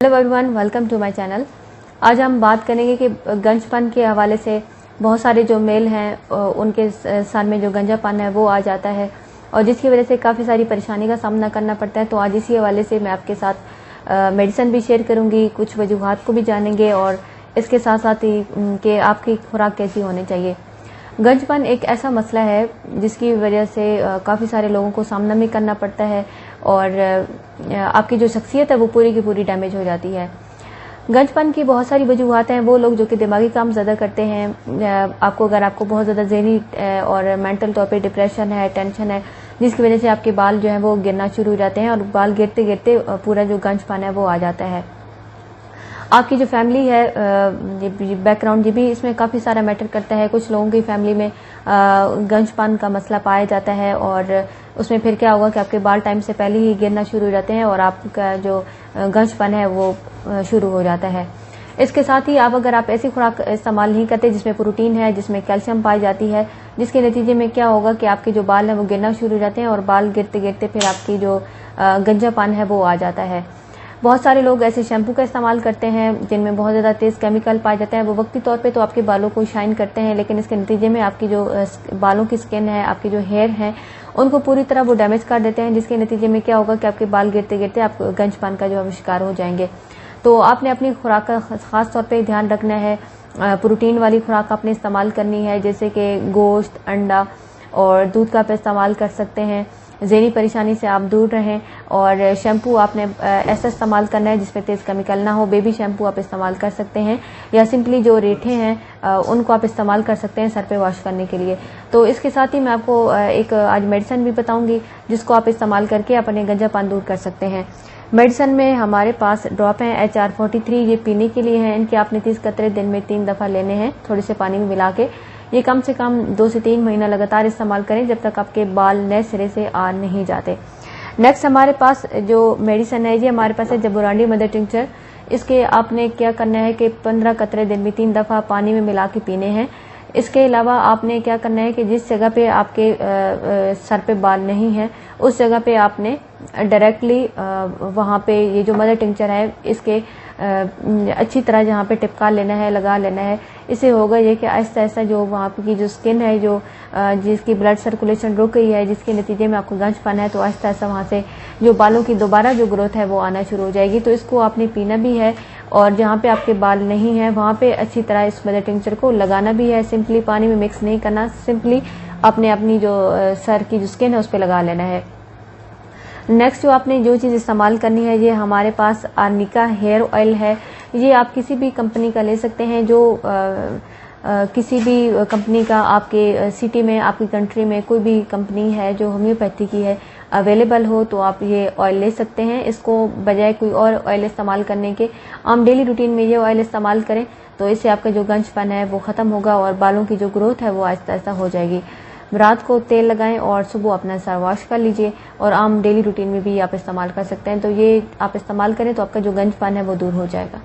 Hello everyone, welcome to my channel. आज हम बात करेंगे कि गंजपन के हवाले से बहुत सारे जो मेल हैं उनके सर में जो गंजापन है वो आ जाता है और जिसकी वजह से काफ़ी सारी परेशानी का सामना करना पड़ता है। तो आज इसी हवाले से मैं आपके साथ मेडिसिन भी शेयर करूंगी, कुछ वजूहात को भी जानेंगे और इसके साथ साथ ही कि आपकी खुराक कैसी होनी चाहिए। गंजपन एक ऐसा मसला है जिसकी वजह से काफ़ी सारे लोगों को सामना भी करना पड़ता है और आपकी जो शख्सियत है वो पूरी की पूरी डैमेज हो जाती है। गंजपन की बहुत सारी वजूहात हैं। वो लोग जो कि दिमागी काम ज़्यादा करते हैं, अगर आपको बहुत ज़्यादा ज़हनी और मेंटल तौर पे डिप्रेशन है, टेंशन है, जिसकी वजह से आपके बाल जो है वो गिरना शुरू हो जाते हैं और बाल गिरते गिरते पूरा जो गंजपन है वो आ जाता है। आपकी जो फैमिली है, बैकग्राउंड ये भी इसमें काफ़ी सारा मैटर करता है। कुछ लोगों की फैमिली में गंजपन का मसला पाया जाता है और उसमें फिर क्या होगा कि आपके बाल टाइम से पहले ही गिरना शुरू हो जाते हैं और आपका जो गंजपन है वो शुरू हो जाता है। इसके साथ ही अगर आप ऐसी खुराक इस्तेमाल नहीं करते जिसमें प्रोटीन है, जिसमें कैल्शियम पाई जाती है, जिसके नतीजे में क्या होगा कि आपके जो बाल हैं वो गिरना शुरू हो जाते हैं और बाल गिरते गिरते फिर आपकी जो गंजापन है वो आ जाता है। बहुत सारे लोग ऐसे शैम्पू का इस्तेमाल करते हैं जिनमें बहुत ज़्यादा तेज़ केमिकल पाए जाते हैं। वो वक्ती तौर पे तो आपके बालों को शाइन करते हैं, लेकिन इसके नतीजे में आपकी जो बालों की स्किन है, आपकी जो हेयर है, उनको पूरी तरह वो डैमेज कर देते हैं, जिसके नतीजे में क्या होगा कि आपके बाल गिरते गिरते आप गंजपन का जो है शिकार हो जाएंगे। तो आपने अपनी खुराक का खास तौर पर ध्यान रखना है। प्रोटीन वाली खुराक आपने इस्तेमाल करनी है, जैसे कि गोश्त, अंडा और दूध का आप इस्तेमाल कर सकते हैं। ज़हनी परेशानी से आप दूर रहें और शैम्पू आपने ऐसा इस्तेमाल करना है जिसमें तेज़ केमिकल ना हो। बेबी शैम्पू आप इस्तेमाल कर सकते हैं या सिंपली जो रेठे हैं उनको आप इस्तेमाल कर सकते हैं सर पे वॉश करने के लिए। तो इसके साथ ही मैं आपको एक आज मेडिसिन भी बताऊंगी जिसको आप इस्तेमाल करके अपने गंजापन दूर कर सकते हैं। मेडिसिन में हमारे पास ड्रॉप हैं HR43, ये पीने के लिए हैं। इनके आपने 30 कतरे दिन में 3 दफ़ा लेने हैं, थोड़े से पानी में मिला के। ये कम से कम 2 से 3 महीना लगातार इस्तेमाल करें जब तक आपके बाल नए सिरे से आ नहीं जाते। नेक्स्ट हमारे पास जो मेडिसिन है ये हमारे पास है जबुरांडी मदर टिंचर। इसके आपने क्या करना है कि 15 कतरे दिन में 3 दफ़ा पानी में मिला के पीने हैं। इसके अलावा आपने क्या करना है कि जिस जगह पे आपके सर पे बाल नहीं है उस जगह पे आपने डायरेक्टली वहाँ पे ये जो मदर टिंचर है इसके अच्छी तरह जहाँ पे टिपका लेना है, लगा लेना है। इससे होगा ये कि आहिस्ता आहिस्ता जो वहाँ की जो स्किन है, जो जिसकी ब्लड सर्कुलेशन रुक गई है, जिसके नतीजे में आपको गंजपन है, तो आहिस्ता आहिस्ता वहाँ से जो बालों की दोबारा जो ग्रोथ है वो आना शुरू हो जाएगी। तो इसको आपने पीना भी है और जहाँ पे आपके बाल नहीं है वहाँ पे अच्छी तरह इस मदर टिंचर को लगाना भी है। सिंपली पानी में मिक्स नहीं करना, सिंपली आपने अपनी जो सर की जो स्किन है उस पर लगा लेना है। नेक्स्ट जो आपने जो चीज़ इस्तेमाल करनी है ये हमारे पास आर्निका हेयर ऑयल है। ये आप किसी भी कंपनी का ले सकते हैं, जो किसी भी कंपनी का आपके सिटी में, आपकी कंट्री में कोई भी कंपनी है जो होम्योपैथी की है अवेलेबल हो तो आप ये ऑयल ले सकते हैं। इसको बजाय कोई और ऑयल इस्तेमाल करने के हम डेली रूटीन में ये ऑयल इस्तेमाल करें तो इससे आपका जो गंजपन है वो ख़त्म होगा और बालों की जो ग्रोथ है वो आहिस्ता आहिस्ता हो जाएगी। रात को तेल लगाएं और सुबह अपना सर वॉश कर लीजिए और आम डेली रूटीन में भी आप इस्तेमाल कर सकते हैं। तो ये आप इस्तेमाल करें तो आपका जो गंजपन है वो दूर हो जाएगा।